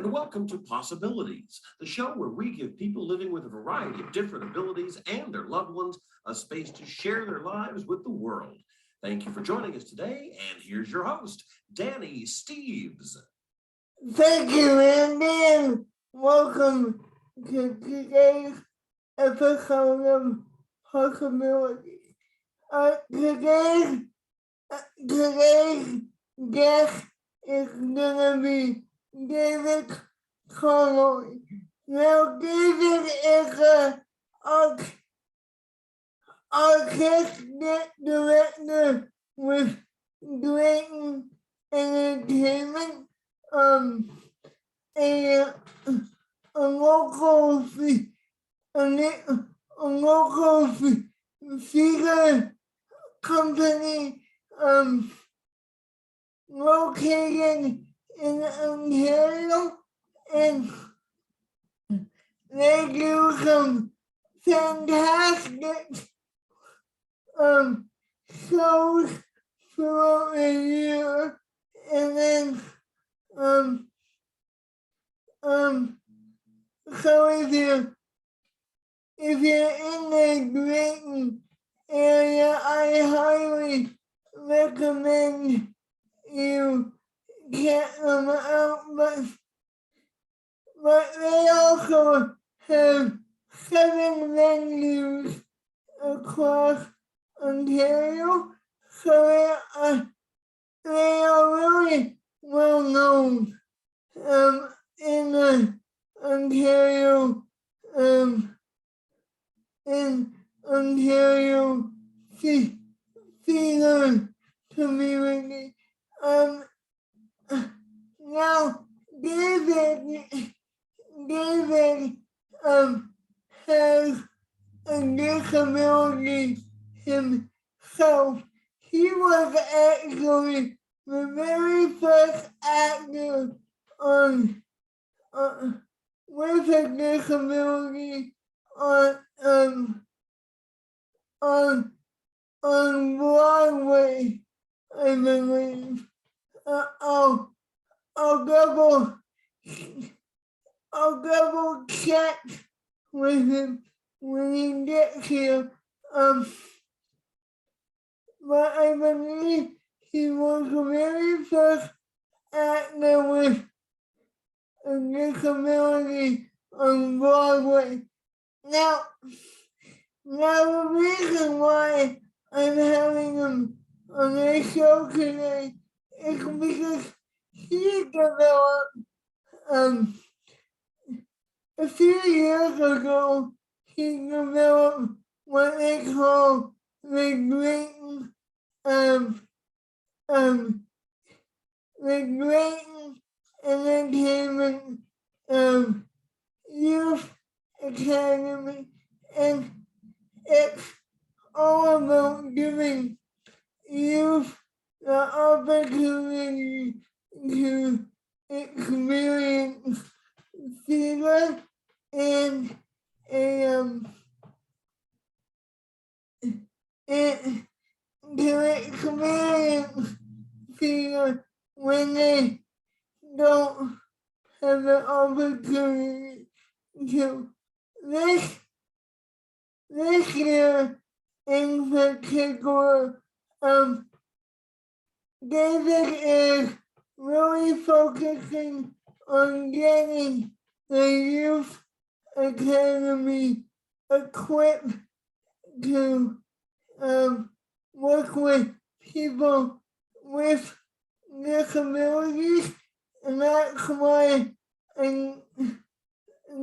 and welcome to Possibilities, the show where we give people living with a variety of different abilities and their loved ones a space to share their lives with the world. Thank you for joining us today, and here's your host, Danny Steeves. Thank you, Andy, and welcome to today's episode of Possibilities. Today's guest is gonna be David Connolly. Now, David is an artistic director with Drayton Entertainment, a local theater company located in Ontario, and they do some fantastic shows throughout the year. And then so if you're in the Drayton area, I highly recommend you get them out, but they also have 7 venues across Ontario, so they are really well known in the Ontario theater community. Now David has a disability himself. He was actually the very first actor on with a disability on Broadway, I believe. I'll double check with him when he gets here. But I believe he was the very first actor with a disability on Broadway. Now the reason why I'm having him on the show today is because he developed a few years ago. He developed what they call the Drayton Entertainment Youth Academy, and it's all about giving youth the opportunity to experience theater and to experience theater when they don't have the opportunity to. This year in particular, David is really focusing on getting the Youth Academy equipped to work with people with disabilities, and that's why I'm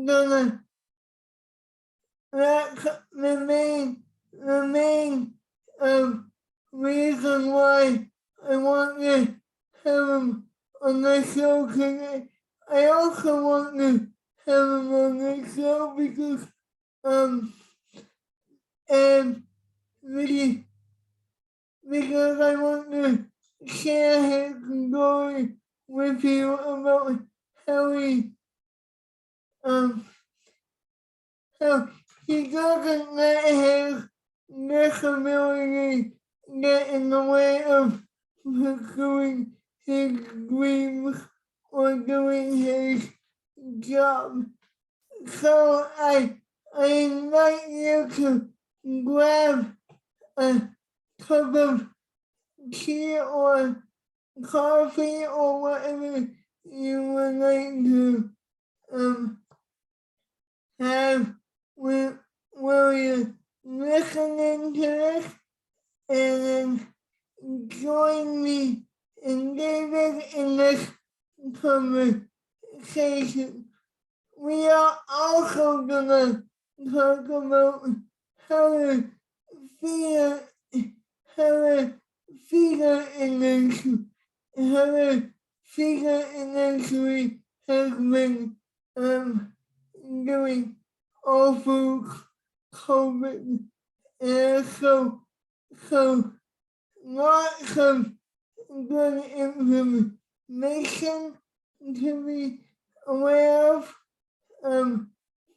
gonna. That's the main reason why I want to have him on the show today. I also want to have him on the show because because I want to share his story with you about how he doesn't let his disability get in the way of pursuing his dreams or doing his job. So I invite you to grab a cup of tea or coffee or whatever you would like to have while you're listening to this, and then join me and David in this conversation. We are also gonna talk about how to figure how to figure industry how to figure industry has been doing all through COVID. And so lots of good information to be aware of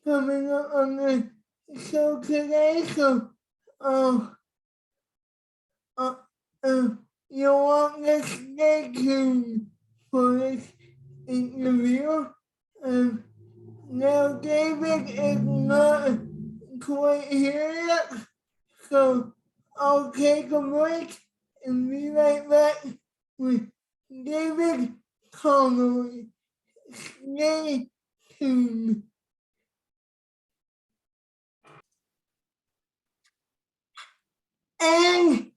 coming up on the show today. So uh, uh, uh, you'll want to stay tuned for this interview. Um, Now David is not quite here yet, so I'll take a break and be right back with David Connolly. Stay tuned. And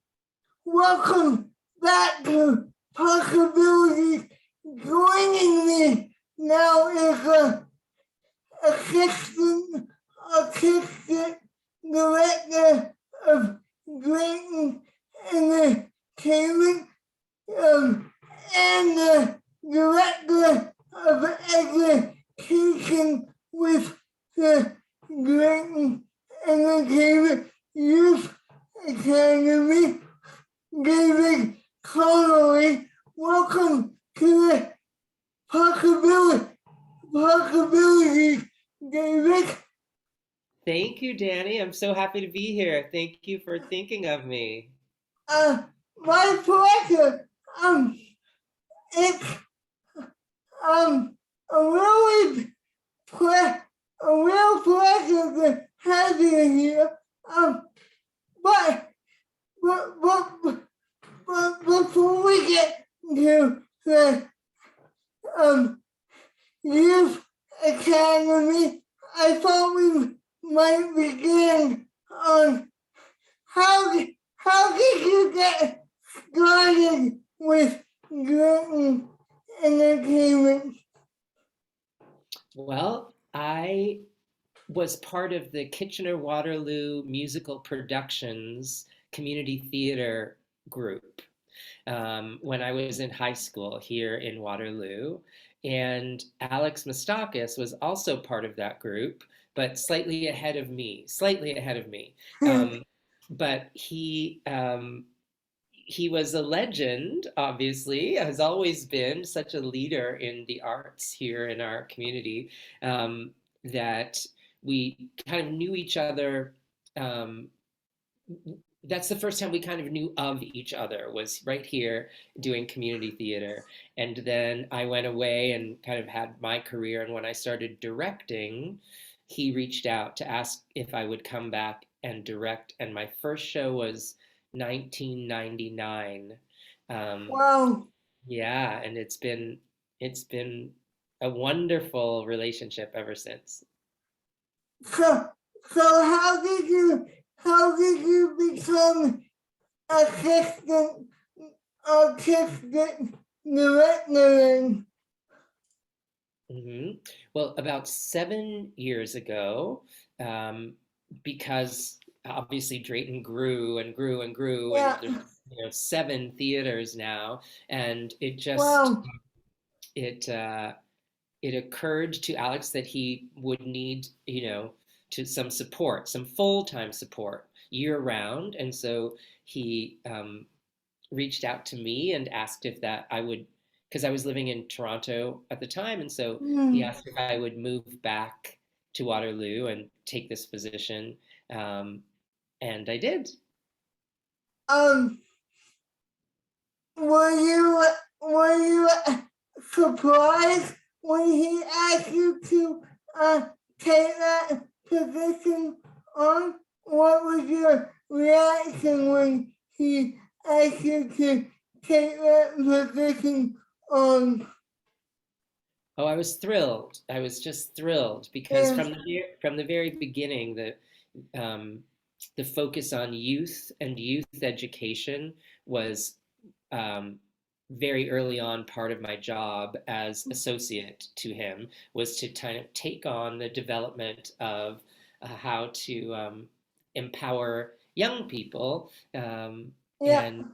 welcome back to Possibilities. Joining me now is assistant artistic director of Drayton Entertainment and the director of education with the Drayton Entertainment Youth Academy, David Connolly. Welcome to the possibilities, David. Thank you, Danny. I'm so happy to be here. Thank you for thinking of me. My pleasure. It's a really a real pleasure to have you here. But before we get to the youth academy, I thought we might begin on how did you get started with Drayton Entertainment? Well, I was part of the Kitchener-Waterloo Musical Productions community theater group when I was in high school here in Waterloo. And Alex Mastakis was also part of that group, but slightly ahead of me. But he was a legend, obviously, has always been such a leader in the arts here in our community, that we kind of knew each other. That's the first time we kind of knew of each other, was right here doing community theater. And then I went away and kind of had my career. And when I started directing, he reached out to ask if I would come back and direct. And my first show was 1999. Wow. Yeah, and it's been a wonderful relationship ever since. So how did you become assistant artistic director? Well, about 7 years ago, because obviously Drayton grew and grew and grew, and Yeah. there's 7 theaters now, and it just Wow. it occurred to Alex that he would need, to some support, some full-time support year round, and so he reached out to me and asked if that I would, because I was living in Toronto at the time, and so he asked if I would move back to Waterloo and take this position, and I did. Were you surprised when he asked you to take that position on, what was your reaction when he asked you to take that position on? Oh, I was thrilled. I was just thrilled because Yeah, from the very beginning, um, the focus on youth and youth education was um, very early on part of my job as associate to him was to kind of take on the development of how to empower young people, yeah. and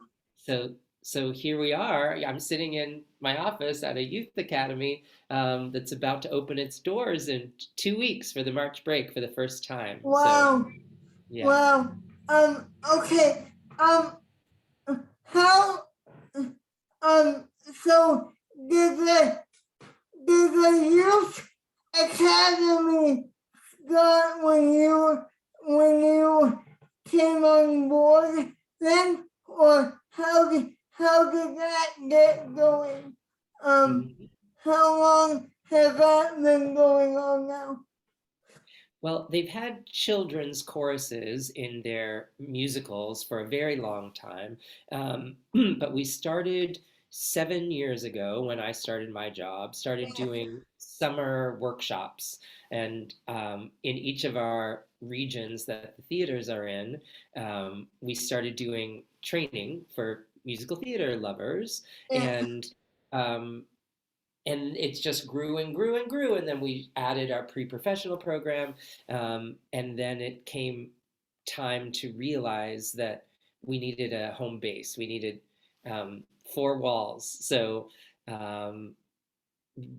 so here we are. I'm sitting in my office at a youth academy that's about to open its doors in 2 weeks for the March break for the first time. So Wow, yeah. wow. Okay. How? Um. So did the youth academy start when you came on board then, or how did that get going? Um. Mhm. How long has that been going on now? Well, they've had children's choruses in their musicals for a very long time, but we started 7 years ago when I started my job, started doing summer workshops. And in each of our regions that the theaters are in, we started doing training for musical theater lovers. Yeah. And um, and it's just grew and grew and grew. And then we added our pre-professional program, and then it came time to realize that we needed a home base. We needed four walls. So um,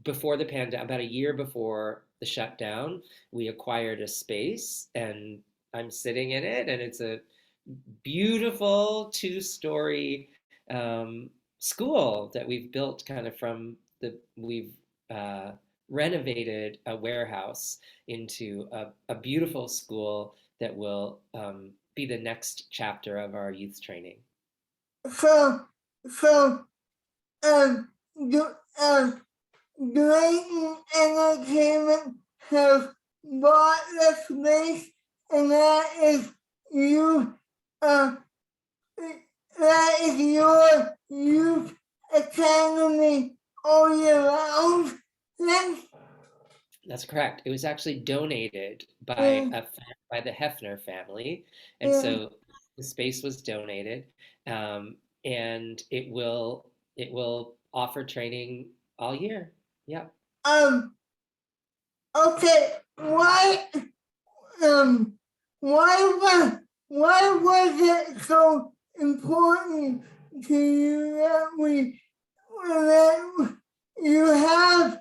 before the pandemic, about a year before the shutdown, we acquired a space, and I'm sitting in it, and it's a beautiful two-story um, school that we've built kind of from we've uh, renovated a warehouse into a beautiful school that will be the next chapter of our youth training. So so um do Drayton Entertainment have bought the space, and you uh that is your youth academy all year round. Then That's correct. It was actually donated yeah, by the Hefner family, and yeah. so the space was donated, and it will offer training all year. Yeah. Um okay, um why was it so important to you that you have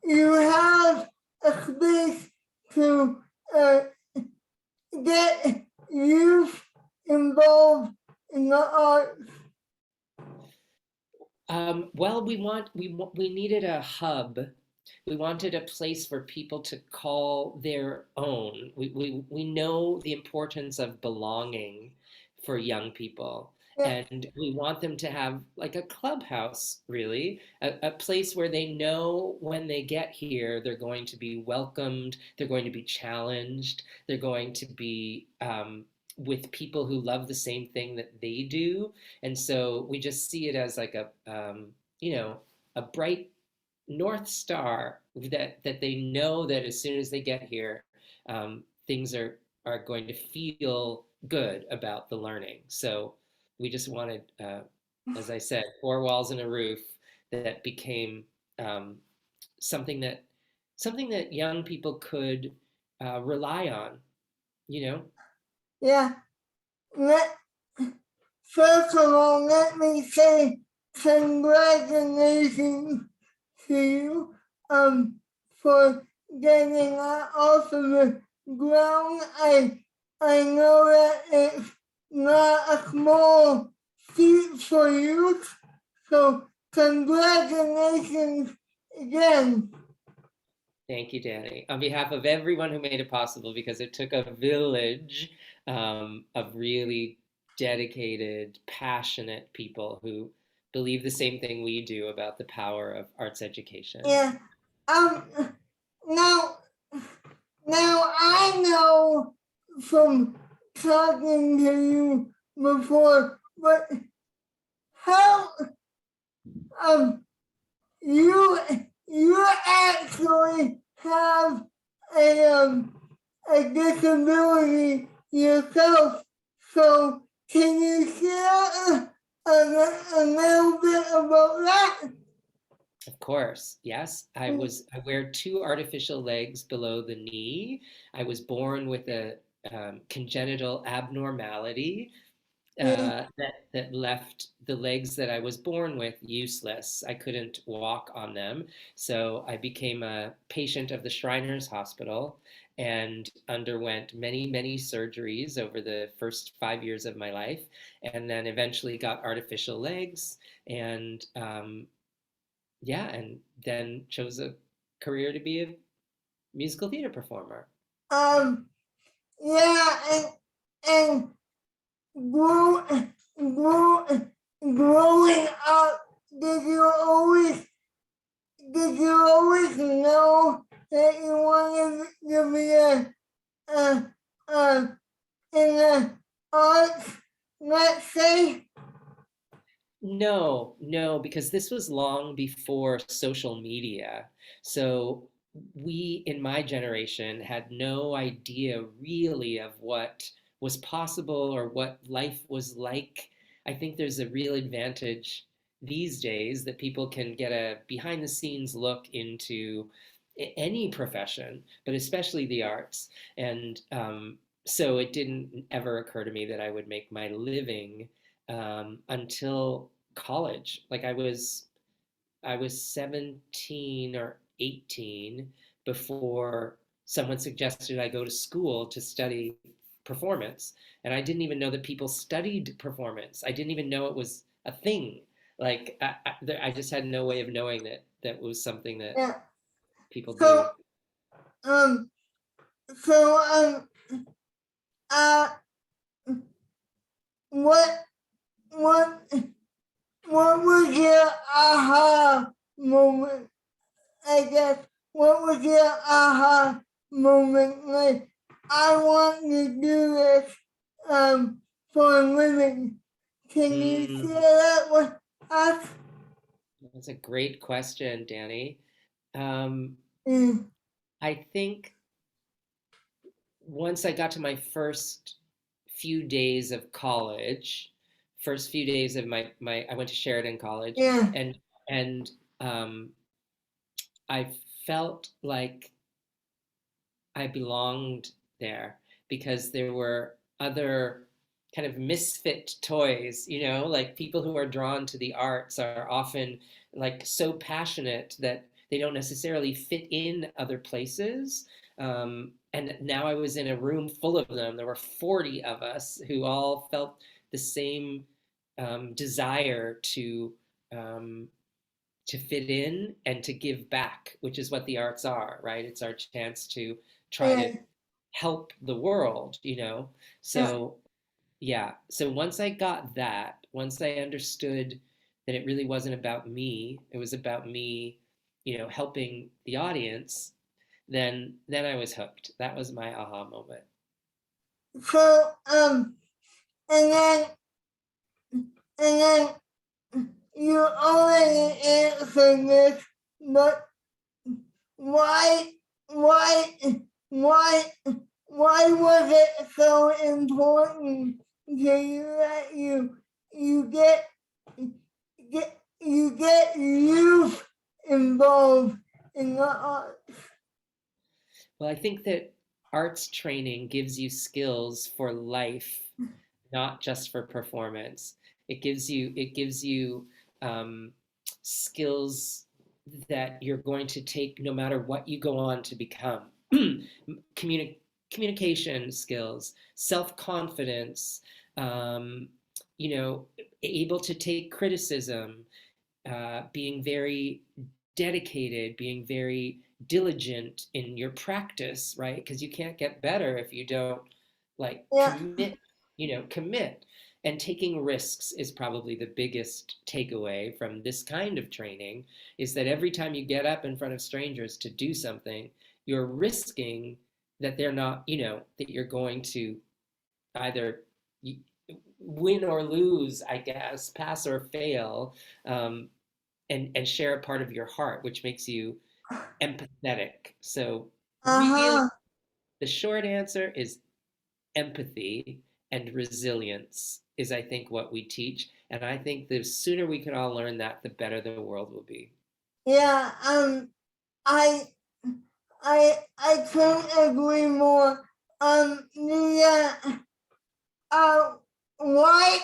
you have a space to uh, get youth involved in the arts? Well, we needed a hub. We wanted a place for people to call their own. We know the importance of belonging for young people, Yeah. and we want them to have like a clubhouse, really, a place where they know when they get here, they're going to be welcomed, they're going to be challenged, they're going to be with people who love the same thing that they do. And so we just see it as like you know, a bright North Star that they know that as soon as they get here, things are going to feel good about the learning. So we just wanted, as I said, four walls and a roof that became um, something that young people could rely on. You know. Yeah. Let, First of all, let me say congratulations to you for getting that off of the ground. I know that it's not a small feat for you, so congratulations again. Thank you, Danny. On behalf of everyone who made it possible, because it took a village of really dedicated, passionate people who believe the same thing we do about the power of arts education. Yeah. Um, now, now I know from talking to you before, but how um you you actually have a a disability yourself. So can you share a little bit about that? Of course, yes. I wear two artificial legs below the knee. I was born with a congenital abnormality Yeah. that left the legs that I was born with useless. I couldn't walk on them. So I became a patient of the Shriners Hospital and underwent many, many surgeries over the first 5 years of my life, and then eventually got artificial legs and yeah, and then chose a career to be a musical theater performer. Um, yeah, and grow, grow, growing up, did you always did you always know that you wanted to be a, a in the arts, let's say? No, no, because this was long before social media. So we in my generation had no idea really of what was possible or what life was like. I think there's a real advantage these days that people can get a behind the scenes look into any profession, but especially the arts. And so it didn't ever occur to me that I would make my living until college. Like I was 17 or 18 before someone suggested I go to school to study performance, and I didn't even know that people studied performance. I didn't even know it was a thing. Like I just had no way of knowing that that was something that Yeah. people do. So um so uh what what what was your aha moment? I guess what was your aha moment? Like I want to do this for a living. Can you Mm, share that with us? that's a great question, Danny. Um, Mm, I think once I got to my first few days of college, first few days of my I went to Sheridan College, yeah, and um, I felt like I belonged there because there were other kind of misfit toys, you know, like people who are drawn to the arts are often like so passionate that they don't necessarily fit in other places. And now I was in a room full of them. There were 40 of us who all felt the same desire um, to fit in and to give back, which is what the arts are, right? It's our chance to try to yeah, help the world, you know? yeah. So, yeah. So once I got that, once I understood that it really wasn't about me, it was about me, you know, helping the audience, then I was hooked. That was my aha moment. So and then and then you already answered this, but why why why why was it so important to you that you get youth involved in the arts? Well, I think that arts training gives you skills for life, not just for performance. It gives you um, skills that you're going to take no matter what you go on to become. Communi- Communication skills, self confidence, um, you know, able to take criticism, being very dedicated, being very diligent in your practice, right? Because you can't get better if you don't like Yeah, commit, you know, commit. And taking risks is probably the biggest takeaway from this kind of training, is that every time you get up in front of strangers to do something, you're risking that they're not, that you're going to either win or lose, I guess, pass or fail, and share a part of your heart, which makes you empathetic. So really, Uh-huh. the short answer is empathy and resilience is, I think, what we teach. And I think the sooner we can all learn that, the better the world will be. Yeah, I I couldn't agree more. Yeah, why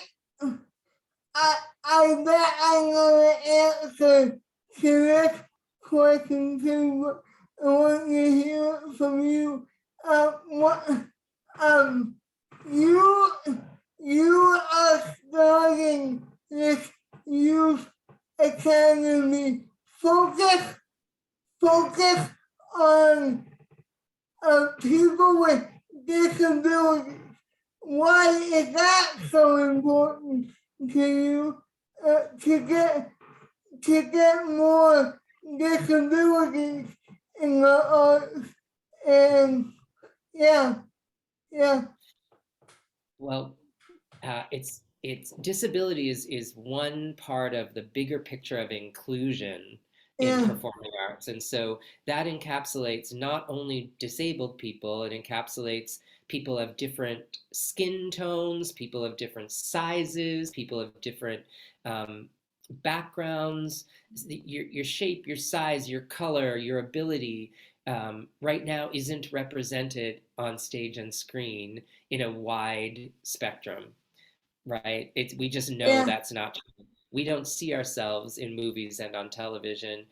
I bet I know the answer to this question too. I want to hear it from you. What um you you are starting this youth academy. Focus on people with disabilities. Why is that so important to you? To get more disabilities in the arts, and yeah, yeah, Well, it's disability is one part of the bigger picture of inclusion in yeah, performing arts. And so that encapsulates not only disabled people, it encapsulates people of different skin tones, people of different sizes, people of different um, backgrounds, your shape, your size, your color, your ability, right now isn't represented on stage and screen in a wide spectrum, right? We just know yeah, that's not true. We don't see ourselves in movies and on television.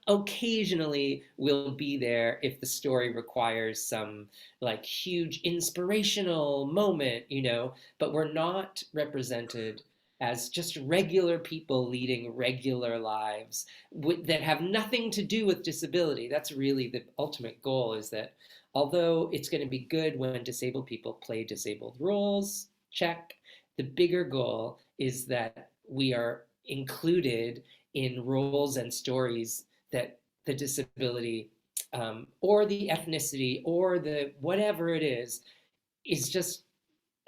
Occasionally, we'll be there if the story requires some like huge inspirational moment, but we're not represented as just regular people leading regular lives that have nothing to do with disability. That's really the ultimate goal, is that although it's going to be good when disabled people play disabled roles, check, the bigger goal is that we are included in roles and stories that the disability, or the ethnicity or the whatever it is just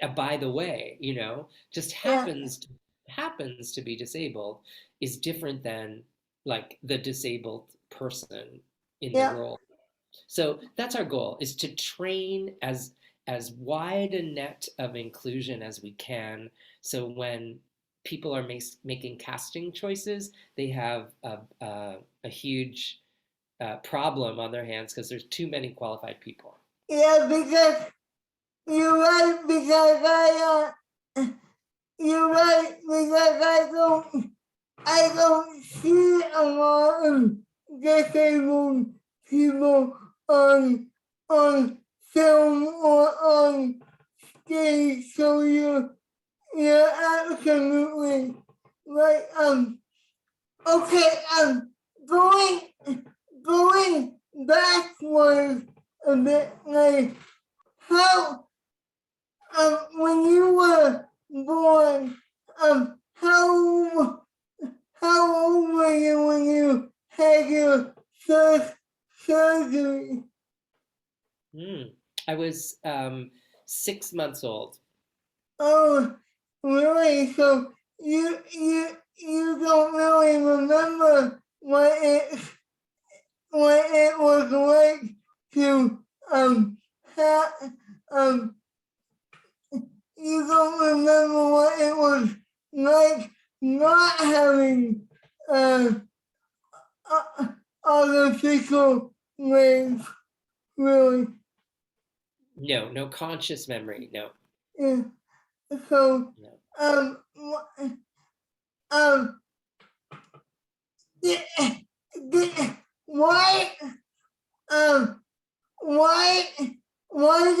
a by the way, just yeah, happens to be disabled, is different than like the disabled person in the yeah, role. So that's our goal, is to train as wide a net of inclusion as we can. So when people are making casting choices, they have a huge problem on their hands because there's too many qualified people. yeah. Because you're right. Because you're right. Because I don't see a lot of disabled people on on film or on stage. So you're absolutely right. Okay. Going going backwards a bit. Like how when you were born, how old were you when you had your first surgery? Hmm. I was 6 months old. Oh, really? So you don't really remember what it was like to have um you don't remember what it was like not having uh, uh artificial legs, really. No conscious memory. No, Yeah. So no. um um di- why um why why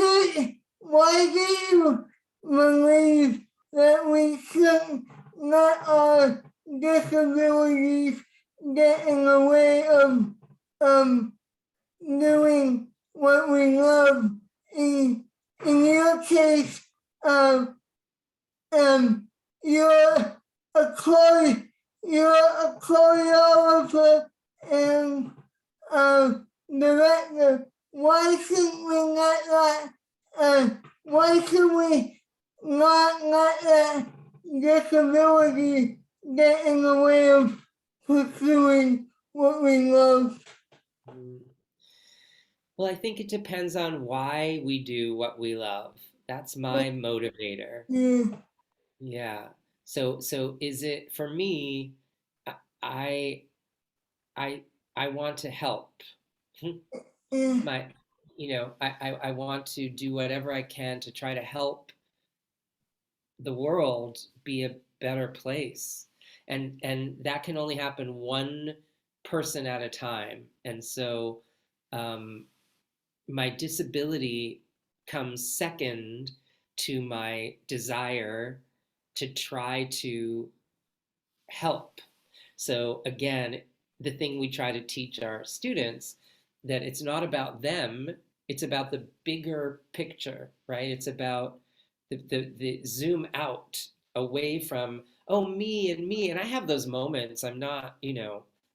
do you believe that we shouldn't let our disabilities get in the way of um doing what we love? In in your case, um you're a choreographer and director. Why should we not why should we not let that disability get in the way of pursuing what we love? Well, I think it depends on why we do what we love. That's my motivator. Yeah, Yeah. So is it for me, I I I want to help. yeah, My, I want to do whatever I can to try to help the world be a better place. And that can only happen one person at a time. And so um, my disability comes second to my desire to try to help. So again, the thing we try to teach our students, that it's not about them, it's about the bigger picture, right? It's about the zoom out away from, oh, me and me. And I have those moments. I'm not,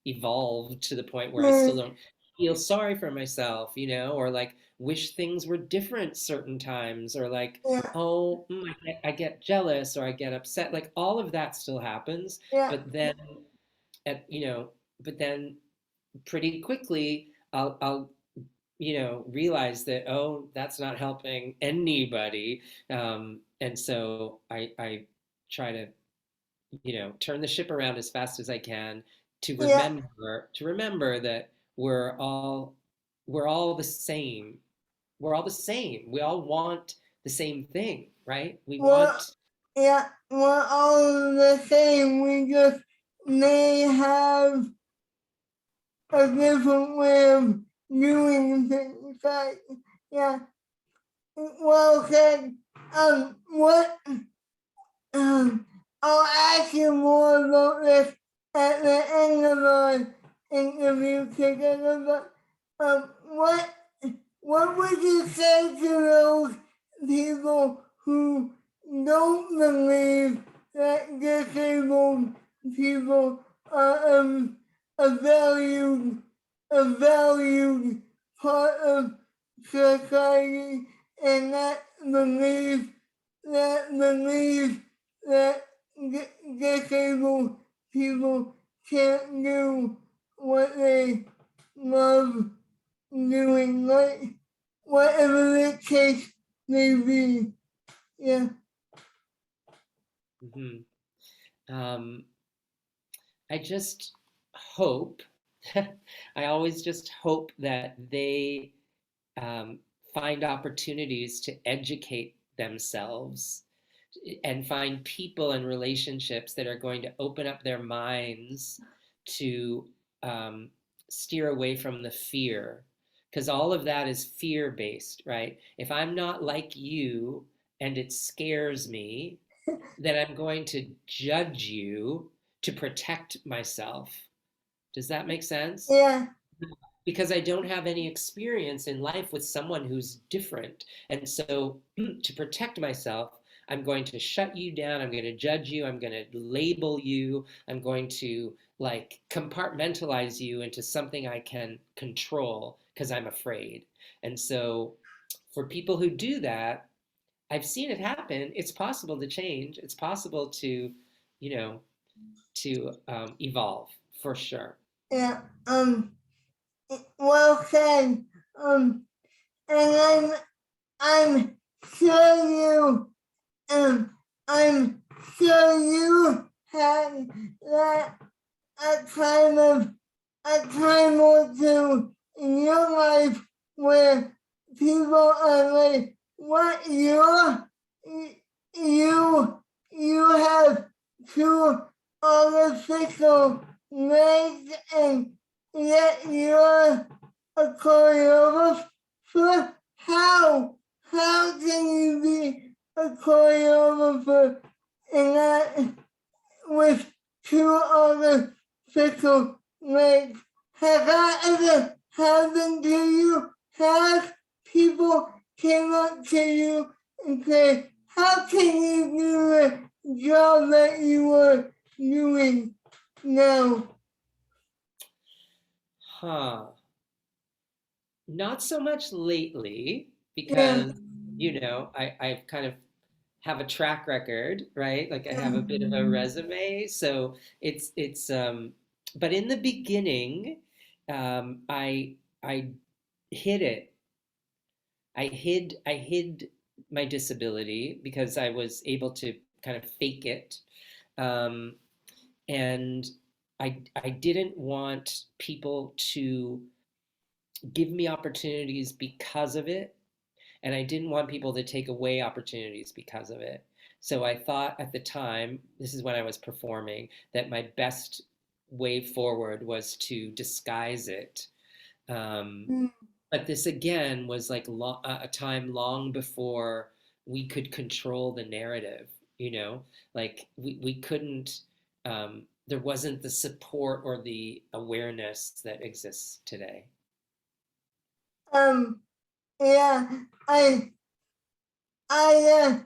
evolved to the point where I yeah, still don't feel sorry for myself, or like wish things were different certain times, or like, yeah, oh, I get jealous or I get upset. Like all of that still happens, yeah, but then at but then pretty quickly I'll realize that, oh, that's not helping anybody. And so I try to turn the ship around as fast as I can to yeah, remember that we're all the same. We're all the same. We all want the same thing, right? We we're, want. yeah, we're all the same. We just may have a different way of doing things. Like, yeah, well said. What I'll ask you more about this at the end of our interview together, but what would you say to those people who don't believe that disabled people are a valued part of society and that believe that disabled people can't do what they love doing, like whatever the case may be. Yeah, Mhm. um, I just hope, I always just hope that they um, find opportunities to educate themselves and find people and relationships that are going to open up their minds to um, steer away from the fear. Because all of that is fear based, right? If I'm not like you and it scares me, then I'm going to judge you to protect myself. Does that make sense? yeah, Because I don't have any experience in life with someone who's different. And so to protect myself, I'm going to shut you down. I'm going to judge you. I'm going to label you. I'm going to like compartmentalize you into something I can control because I'm afraid. And so for people who do that, I've seen it happen. It's possible to change. It's possible to, you know, evolve for sure. yeah. Well said. And I'm sure you um I'm sure you had that a time or two in your life where people are like, what you you have two artificial legs and yet you're a choreographer? How can you be a choreographer and that with two artificial legs? Has that ever happened to you? Have people came up to you and say, how can you do job that you are doing now? Huh. Not so much lately Yeah, because, I've kind of have a track record, right? Like I have yeah, a bit of a resume. So but in the beginning, I hid it. I hid my disability because I was able to kind of fake it. Um, and I didn't want people to give me opportunities because of it, and I didn't want people to take away opportunities because of it. So I thought at the time, this is when I was performing, that my best way forward was to disguise it. Um, mm, but this again was like a time long before we could control the narrative, like we couldn't, there wasn't the support or the awareness that exists today. um, yeah, I, I,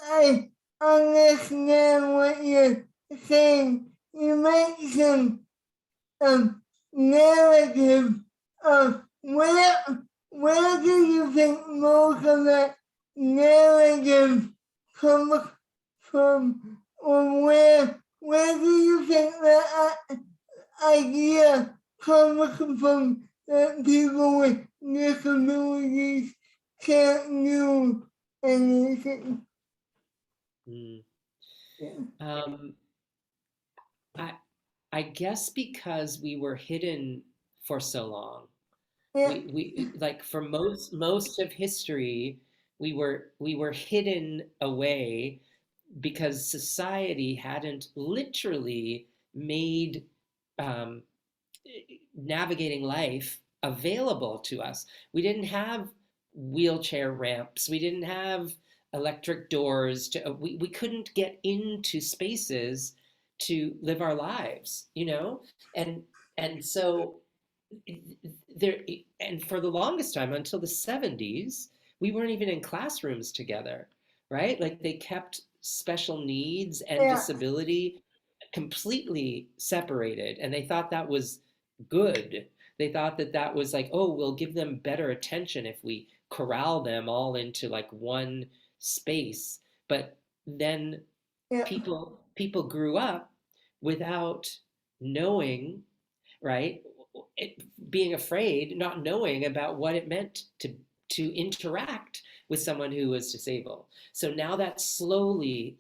I understand what you're saying. You mentioned narrative. Where do you think most of that narrative comes from, or where do you think that idea comes from that people with disabilities can't do anything? Mm. Yeah, Um, I I guess because we were hidden for so long. yeah, We like for most of history, we were hidden away because society hadn't literally made um, navigating life available to us. We didn't have wheelchair ramps. We didn't have electric doors. We couldn't get into spaces to live our lives, and and so there and for the longest time until the 70s, we weren't even in classrooms together, right? Like they kept special needs and yeah, disability completely separated, and they thought that was good. They thought that that was like, oh, we'll give them better attention if we corral them all into like one space. But then yeah, people grew up without knowing, right? Being afraid, not knowing about what it meant to interact with someone who was disabled. So now that's slowly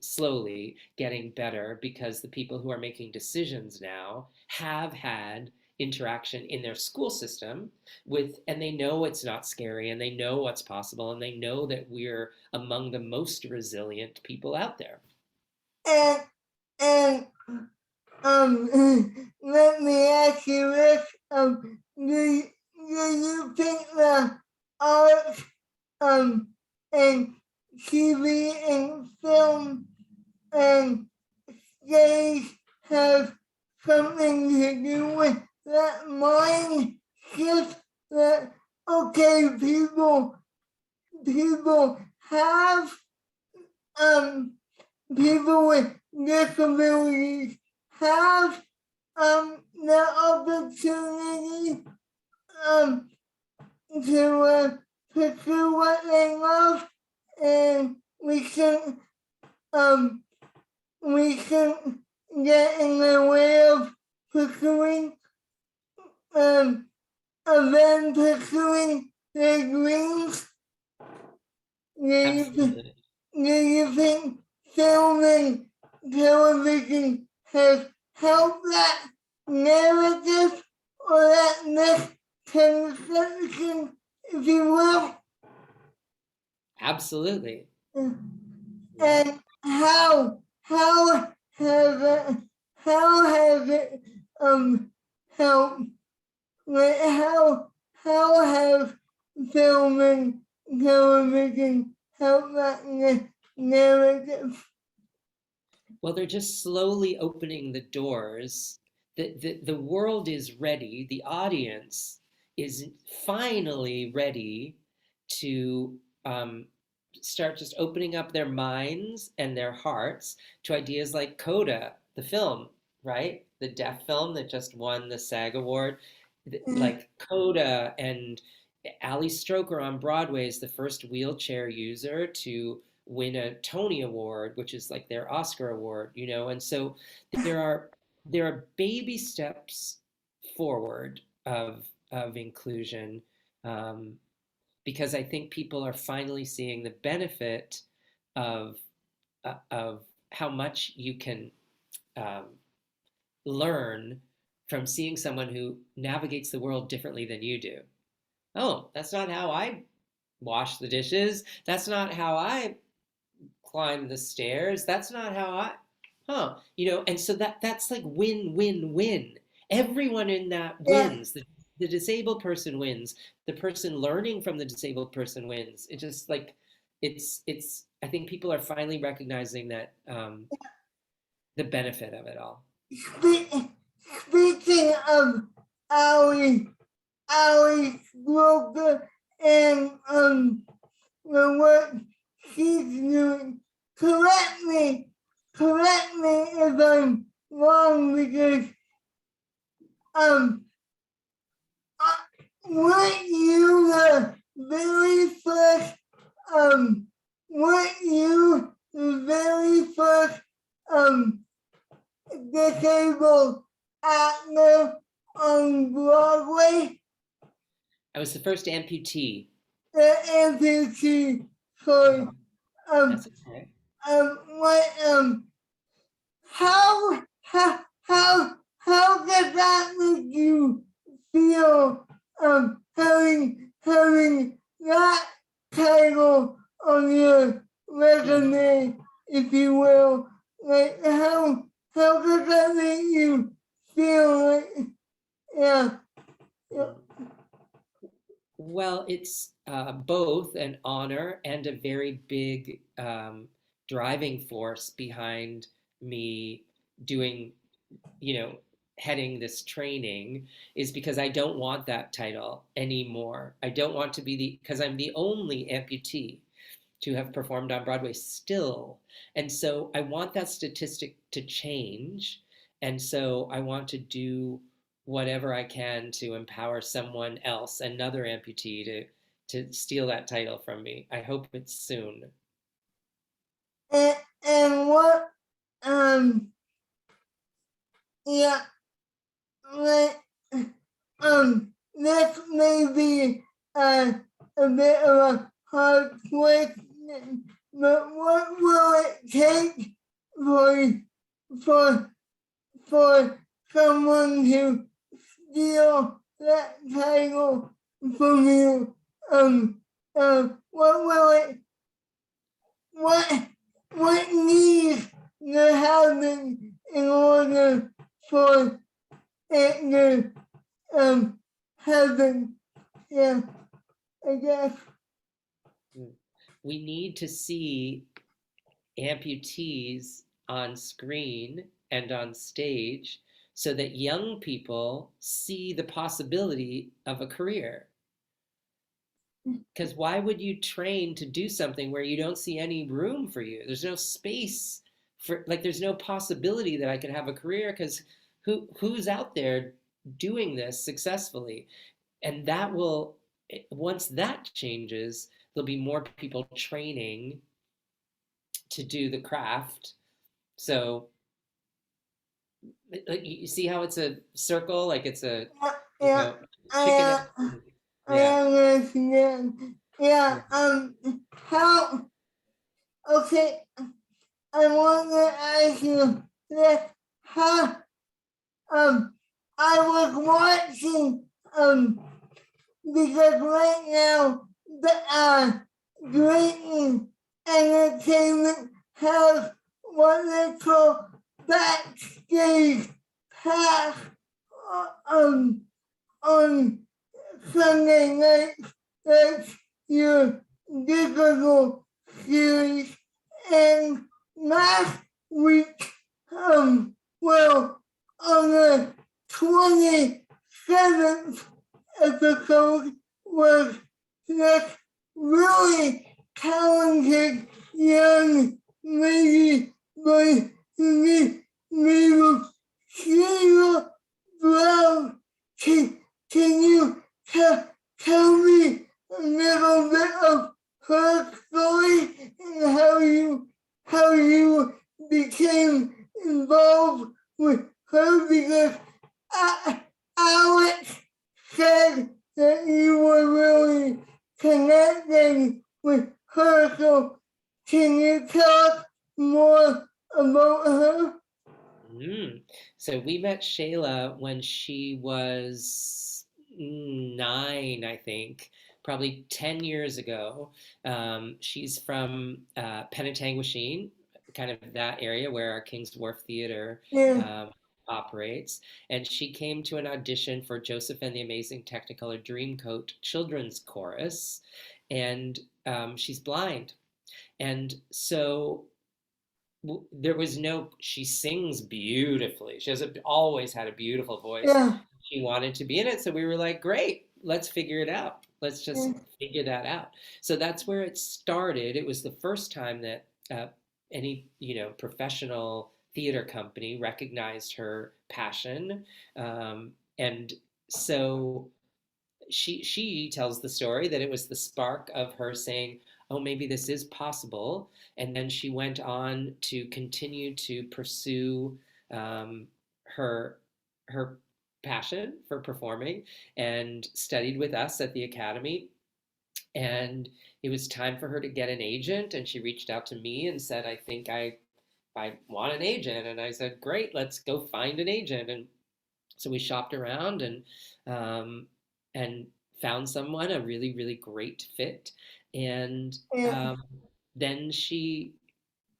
getting better because the people who are making decisions now have had interaction in their school system with, and they know it's not scary, and they know what's possible, and they know that we're among the most resilient people out there. and and let me ask you this: do you think the art, um, and TV and film and stage have something to do with that mind shift that okay, people have um people with disabilities have the opportunity um to pursue what they love, and um we can get in the way of pursuing um of them pursuing their dreams. Do Absolutely. you think film and television has helped that narrative or that misconception, if you will? Absolutely. Yeah. And have it, how has it helped? Like how have film and television helped that narrative? Well, they're just slowly opening the doors. The world is ready. The audience is finally ready to um, start just opening up their minds and their hearts to ideas like Coda, the film, right? The deaf film that just won the SAG award. mm, Like Coda, and Ali Stroker on Broadway is the first wheelchair user to win a Tony Award, which is like their Oscar award, you know. And so there are there are baby steps forward of inclusion, um, because I think people are finally seeing the benefit of of how much you can um, learn from seeing someone who navigates the world differently than you do. Oh, that's not how I wash the dishes. That's not how I climb the stairs. That's not how I, huh? You know, and so that's like win, win, win. Everyone in that yeah, wins. The disabled person wins. The person learning from the disabled person wins. It just like it's. I think people are finally recognizing that the benefit of it all. speaking of Ali, Ali Roker and the work she's doing, correct me if I'm wrong because um weren't you the very first weren't you the very first um disabled actor on Broadway? I was the first amputee. The amputee, sorry. Um, That's okay. what, how does that make you feel, having that title on your Hmm. resume, if you will? Like, how does that make you feel? Like, yeah, yeah, Well, it's both an honor and a very big driving force behind me doing, you know, heading this training, is because I don't want that title anymore. I don't want to be because I'm the only amputee to have performed on Broadway still. And so I want that statistic to change. And so I want to do whatever I can to empower someone else, another amputee, to steal that title from me. I hope it's soon. and, and what, um, yeah, like, this may be a bit of a hard question, but what will it take for for for someone to steal that title from you? What will it? What what needs to happen in order for it to happen? Yeah, I guess. We need to see amputees on screen and on stage so that young people see the possibility of a career. Because why would you train to do something where you don't see any room for you? There's no space for, like, there's no possibility that I could have a career, because who's out there doing this successfully? And that will, once that changes, there'll be more people training to do the craft. So like, you see how it's a circle, like it's a, you Yeah, know, chicken I I yeah. understand. Yeah, Yeah. how? Okay, I want to ask you that. How? Um, I was watching. Because right now the Drayton Entertainment has what they call backstage pass uh, um on Sunday nights. That's your digital series. And last week, well, on the 27th episode was this really talented involved with her because Alex said that you were really connecting with her. So can you talk more about her? So we met Shayla when she was 9, I think, probably 10 years ago. She's from Penetanguishene, kind of that area where our King's Wharf Theater Yeah, operates. And she came to an audition for Joseph and the Amazing Technicolor Dreamcoat Children's Chorus, and she's blind. And so there was no, she sings beautifully. She has always had a beautiful voice. yeah, She wanted to be in it. So we were like, great, let's figure it out. Let's just yeah, figure that out. So that's where it started. It was the first time that any, professional theater company recognized her passion. And so she tells the story that it was the spark of her saying, "Oh, maybe this is possible," and then she went on to continue to pursue her her passion for performing and studied with us at the academy. And it was time for her to get an agent, and she reached out to me and said, "I think I want an agent." And I said, "Great, let's go find an agent." And so we shopped around um, and found someone, a really, really great fit. And yeah, then she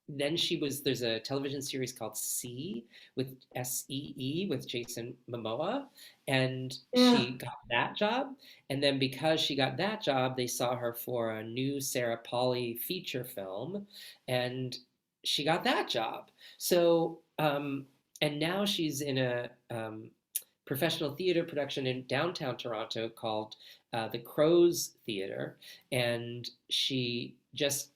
there's a television series called See with SEE with Jason Momoa, and yeah, she got that job. And then because she got that job, they saw her for a new Sarah Polley feature film, and she got that job. So and now she's in a professional theater production in downtown Toronto called the Crows Theater, and she just,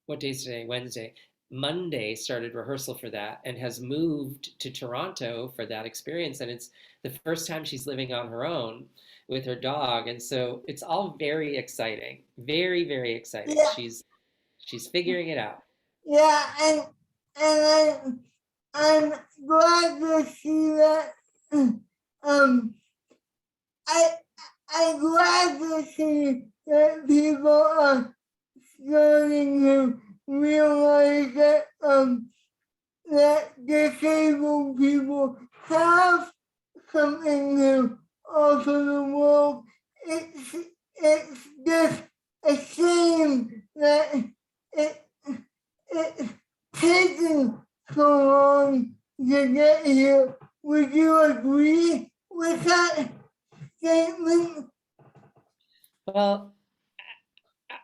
what day is today? Wednesday. Monday started rehearsal for that and has moved to Toronto for that experience. And it's the first time she's living on her own with her dog. And so it's all very exciting. Very, very exciting. yeah, She's figuring it out. yeah, and I'm glad to see that. Um, I I'm glad to see that people are starting to realize that disabled people have something to offer the world. It's just a shame that it it's taken so long to get here. Would you agree with that statement? Well,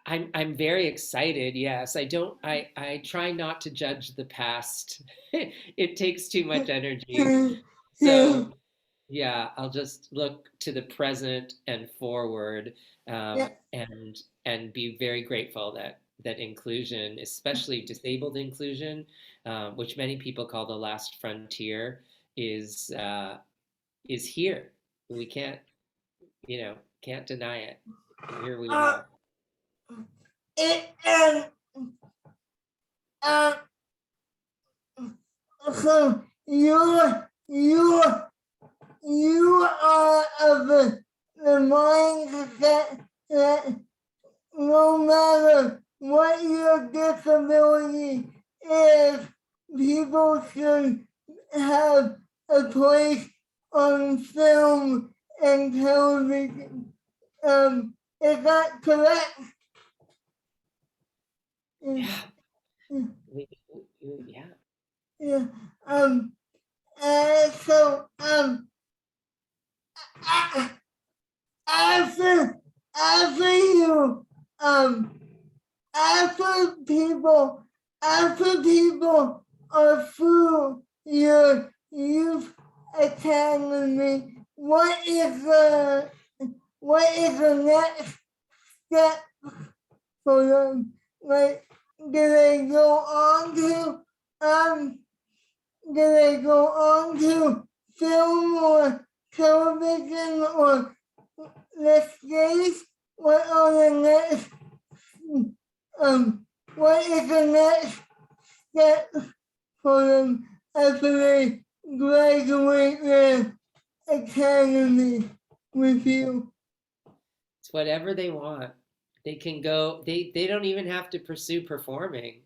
I'm very excited. Yes, I try not to judge the past. It takes too much energy. Yeah, So yeah, I'll just look to the present and forward, yeah, and be very grateful that inclusion, especially disabled inclusion, which many people call the last frontier, is here. We can't deny it. Here we uh, are. it, uh, so you are of the mindset that no matter what your disability is, people should have a place on film and television. Is that correct? Mm, Yeah, mm, yeah. yeah. So a- after you after people are through your youth academy, what is the next step for them? Like, do they go on to um do they go on to film or television or the stage? What are the next what is the next step for them after they graduate their academy with you? It's whatever they want. They can go, they don't even have to pursue performing.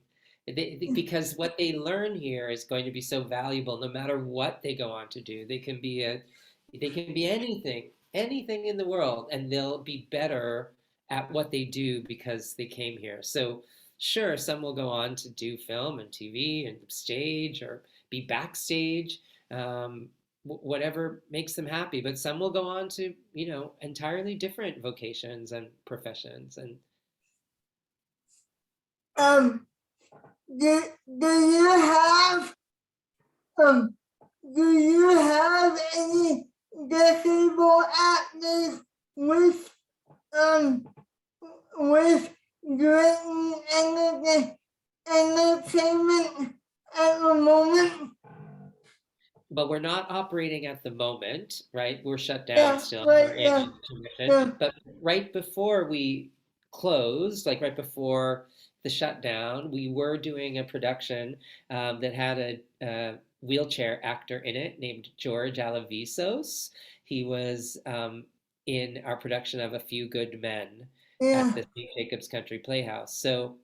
Because what they learn here is going to be so valuable no matter what they go on to do. They can be anything in the world, and they'll be better at what they do because they came here. So sure, some will go on to do film and TV and stage or be backstage. Whatever makes them happy, but some will go on to, entirely different vocations and professions. And Um, do you have um do you have any disabled actors with um with Drayton Entertainment at the moment? but we're not operating at the moment, right? We're shut down Yeah, still. We're right, yeah, annual commission. yeah, But right before we closed, like right before the shutdown, we were doing a production that had a wheelchair actor in it named George Alavisos. He was in our production of A Few Good Men at yeah, the St. Jacobs Country Playhouse. So,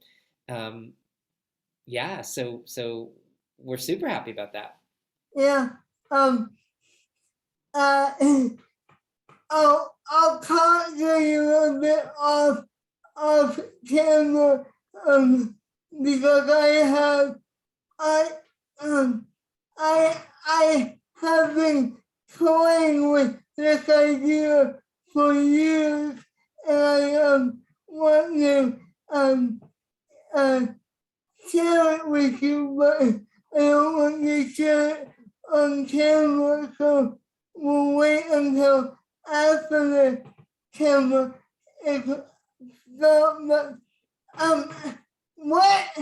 um, yeah, so we're super happy about that. yeah. Um, uh, I'll talk to you a bit off camera, because I um I have been toying with this idea for years, and I want to um uh share it with you, but I don't want to share it on camera, so we'll wait until after the camera is filmed. Um, what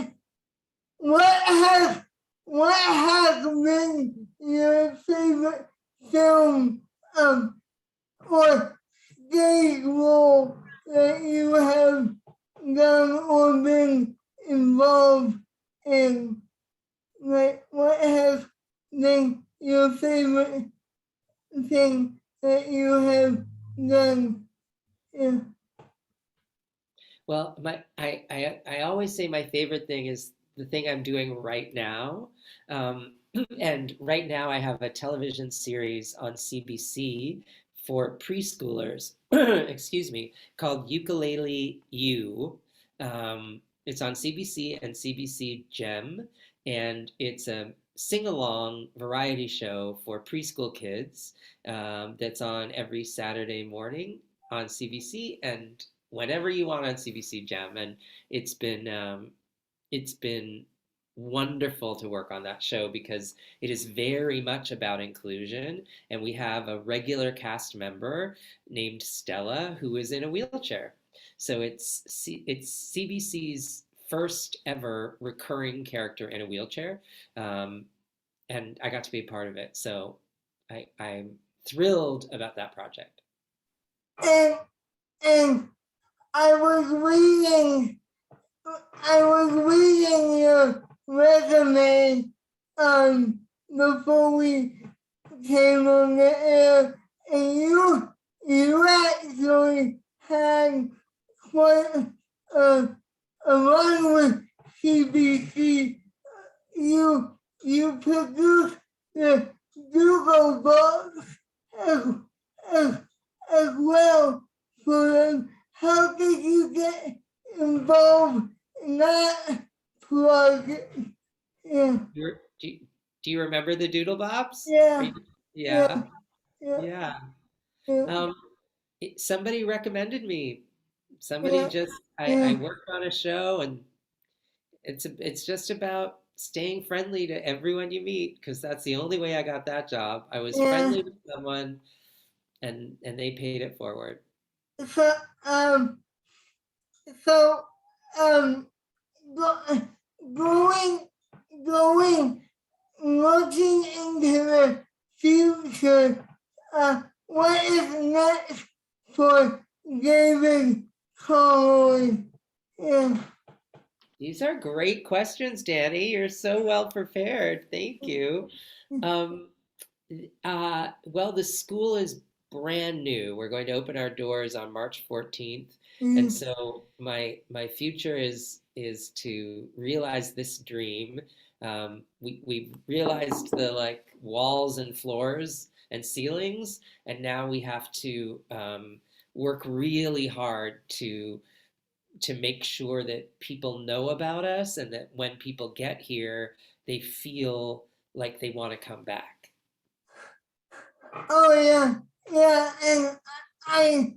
what has what has been your favorite film or stage role that you have done or been involved in? Like, what has been your favorite thing that you have done? Yeah. Well, I always say my favorite thing is the thing I'm doing right now. And right now I have a television series on CBC for preschoolers, excuse me, called Ukulele U. It's on CBC and CBC Gem, and it's a sing-along variety show for preschool kids that's on every Saturday morning on CBC and whenever you want on CBC Gem. And it's been um, it's been wonderful to work on that show because it is very much about inclusion, and we have a regular cast member named Stella who is in a wheelchair. So it's CBC's first ever recurring character in a wheelchair, um, and I got to be a part of it. So I'm thrilled about that project. And and I was reading I was reading your resume before we came on the air, and you actually had quite a along with CBC. You produced the Google Books as, as, as well for them. How did you get involved in that project? Yeah, Do you remember the Doodle Bops? yeah, yeah, Yeah, yeah, yeah. yeah, Um, Somebody recommended me. Somebody yeah, just I yeah, worked on a show, and it's just about staying friendly to everyone you meet because that's the only way I got that job. I was yeah. friendly with someone, and they paid it forward. So, um, so, um, go, going, going, looking into the future, what is next for David Connolly? Yeah, These are great questions, Danny. You're so well prepared. Thank you. Um, well, the school is brand new. We're going to open our doors on March 14th. And Mm, so my future is to realize this dream. We realized the like walls and floors and ceilings, and now we have to work really hard to make sure that people know about us and that when people get here, they feel like they want to come back. oh yeah, yeah, and I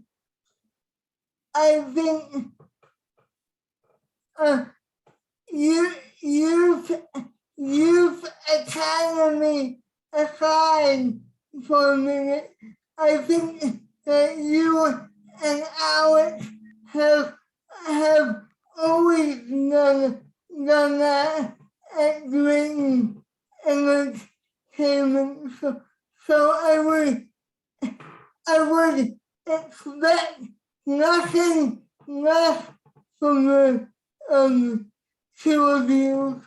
I think uh you youth youth academy aside for a minute. I think that you and Alex have have always done that at Drayton Entertainment. So I would expect nothing less from the two of you.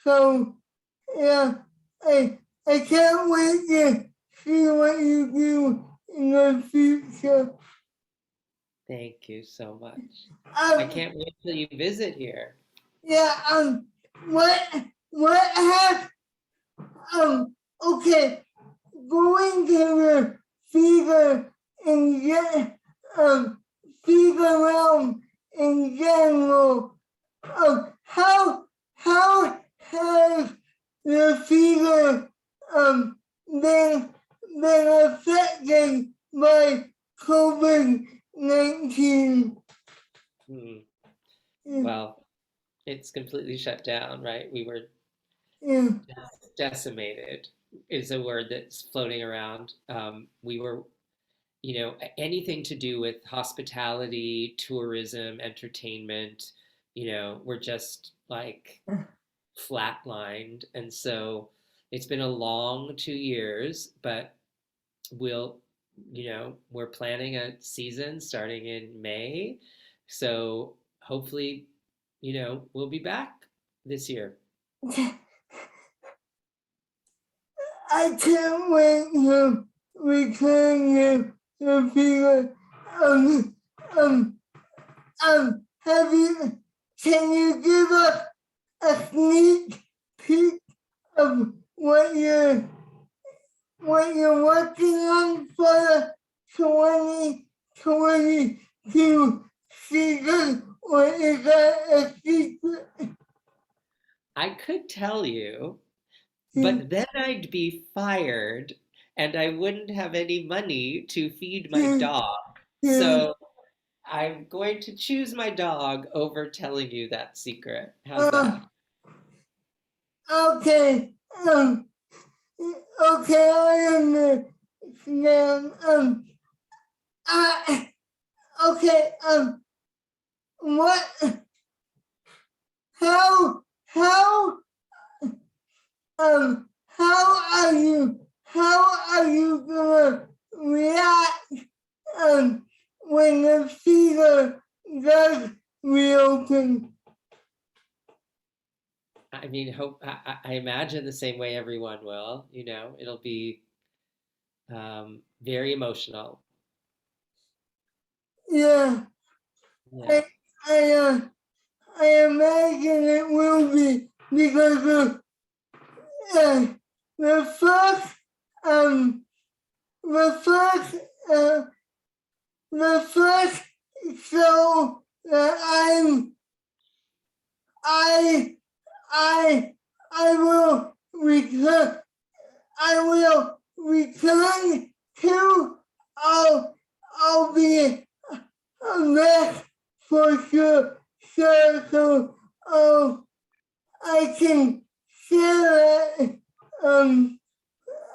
So yeah, I can't wait to see what you do in the future. Thank you so much. I Um, can't wait till you visit here. yeah, what what have okay, going to the fever in fever realm in general. How has the fever um been been affected by COVID-19? Hmm. Yeah, Well, it's completely shut down, right? We were yeah, decimated is a word that's floating around. We were, anything to do with hospitality, tourism, entertainment, we're just like flatlined. And so it's been a long 2 years, but we'll, we're planning a season starting in May. So hopefully, we'll be back this year. I can't wait to return to the fever. Um, um, have you? Can you give us a sneak peek of what you're working on for the 2022 season, or is that a secret? I could tell you, Yeah, but then I'd be fired and I wouldn't have any money to feed my yeah, dog. yeah. So I'm going to choose my dog over telling you that secret. How's Uh, that? okay. Okay, I understand. Uh, okay. What? How? How are you? How are you gonna react? When the theater does reopen? I mean, I imagine the same way everyone will. It'll be very emotional. Yeah, Yeah. I, I, I imagine it will be because uh, the first, um, the first, uh, the first show that I, I, I will return. I will return to. I'll be a mess for sure. So, I can share that. Um,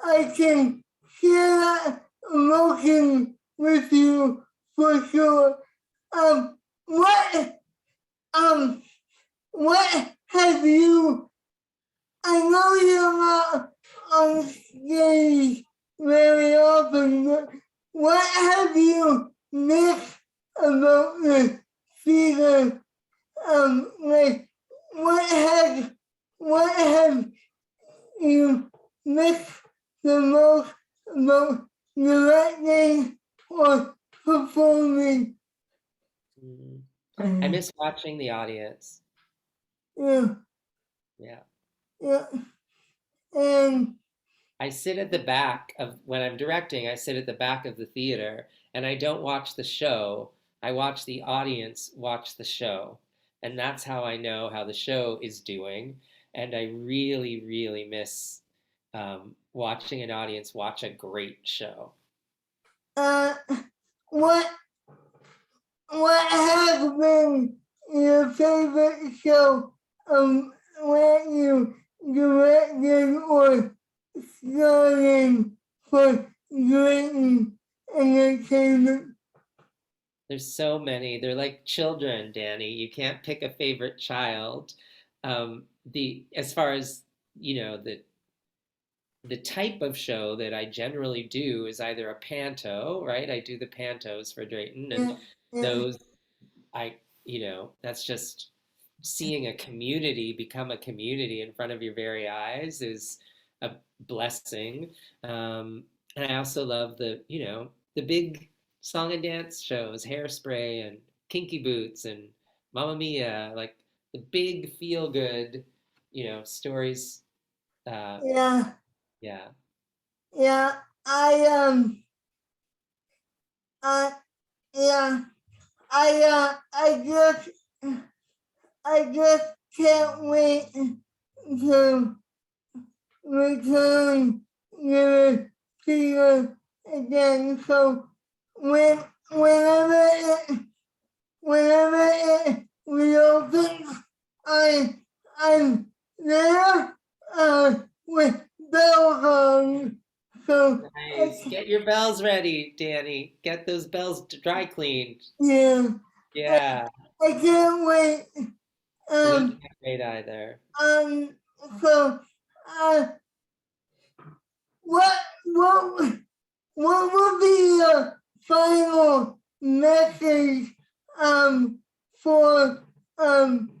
I can share that emotion with you for sure. Um, what um what have you? I know you're not on stage very often, but what have you missed about the theater? Like the most about directing or performing? Mm. I Uh, miss watching the audience. yeah, Yeah. yeah, and I sit at the back of when I'm directing, I sit at the back of the theater and I don't watch the show. I watch the audience watch the show. And that's how I know how the show is doing. And I really, really miss watching an audience watch a great show. uh, what what has been your favorite show when you directed or starring for Drayton Entertainment? There's so many. They're like children, Danny. You can't pick a favorite child. The as far as the type of show that I generally do is either a panto, right? I do the pantos for Drayton, and Yeah, yeah, those I, that's just seeing a community become a community in front of your very eyes is a blessing. And I also love the big song and dance shows, Hairspray and Kinky Boots and Mamma Mia, like the big feel good, stories. Uh, yeah, yeah. yeah. I yeah. I just can't wait to return your finger again. So when whenever it whenever it reopens, I I'm there with bells on. So Nice. Get your bells ready, Danny. Get those bells dry cleaned. yeah, I, Yeah. I can't wait. We Um can't wait either. um so uh what what what will be your final message um for um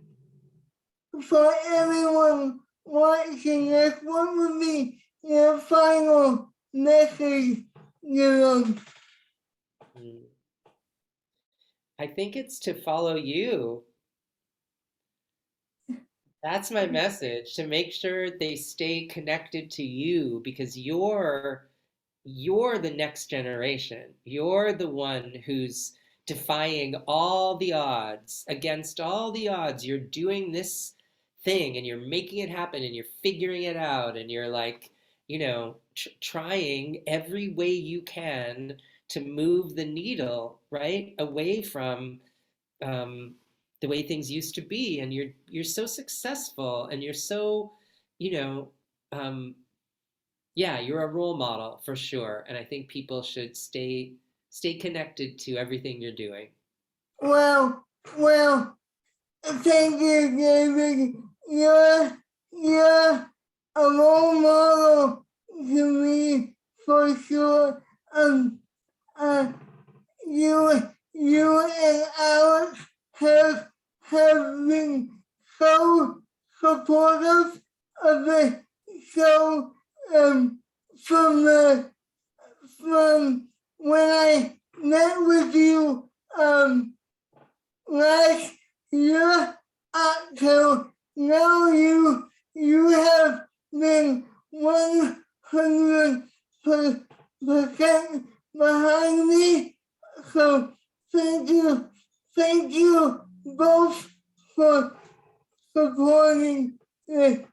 for everyone watching this? What would be your final message, Jerome? Mm. I think it's to follow you. That's my message, to make sure they stay connected to you because you're the next generation. You're the one who's defying all the odds, against all the odds. You're doing this thing and you're making it happen and you're figuring it out and you're like, trying every way you can to move the needle, right? Away from um, the way things used to be, and you're so successful, and you're so, you know, um, yeah, you're a role model for sure, and I think people should stay connected to everything you're doing. Well, well, thank you, David. You're a role model to me for sure. Uh, you and Alex have been so supportive of the show um, from the from when I met with you last year until now. You have been 100% behind me. So thank you both for supporting the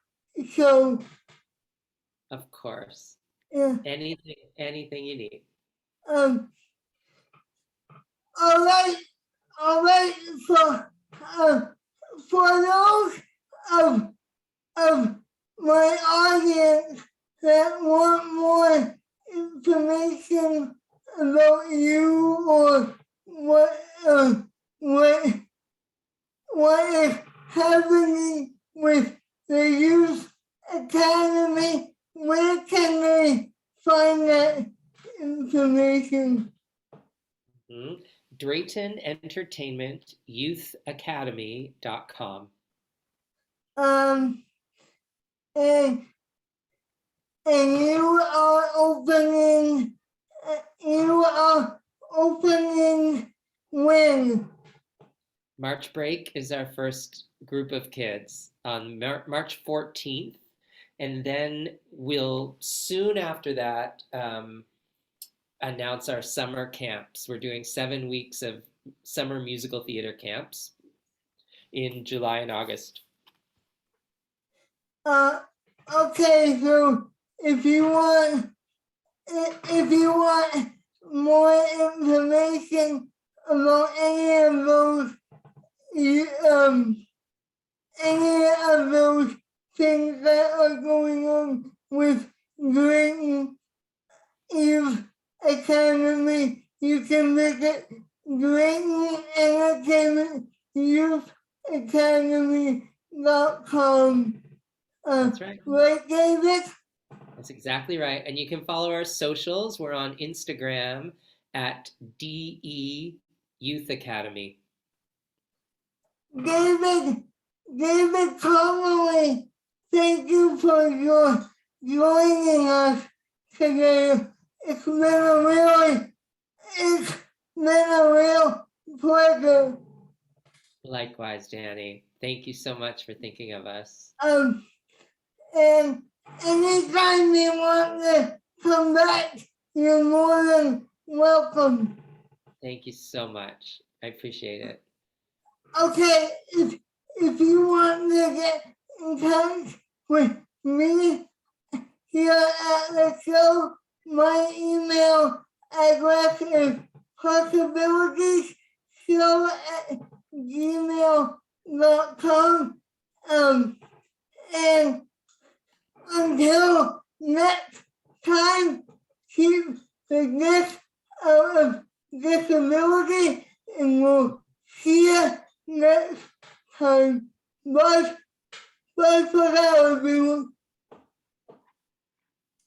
show. Of course, Yeah. anything you need. Um. All right. All right. So, uh, for those of of my audience that want more information about you or what what is happening with the Youth Academy, where can they find that information? Mhm. Drayton Entertainment Youth Academy.com. Um, and and you are opening when? March break is our first group of kids on March 14th. And then we'll soon after that announce our summer camps. We're doing 7 weeks of summer musical theater camps in July and August. Okay, so if you want more information about any of those things that are going on with Drayton Steeves Academy, you can visit Drayton Entertainment Youth Academy.com. That's right. Right, David? That's exactly right. And you can follow our socials. We're on Instagram at DE Youth Academy. David Connolly, thank you for joining us today. It's been a real pleasure. Likewise, Danny. Thank you so much for thinking of us. And anytime you want to come back, you're more than welcome. Thank you so much. I appreciate it. Okay, if you want to get in touch with me here at the show, my email address is possibilitiesshow@gmail.com. And until next time, keep the gift of disability, and we'll see you next time. Bye for now, everyone.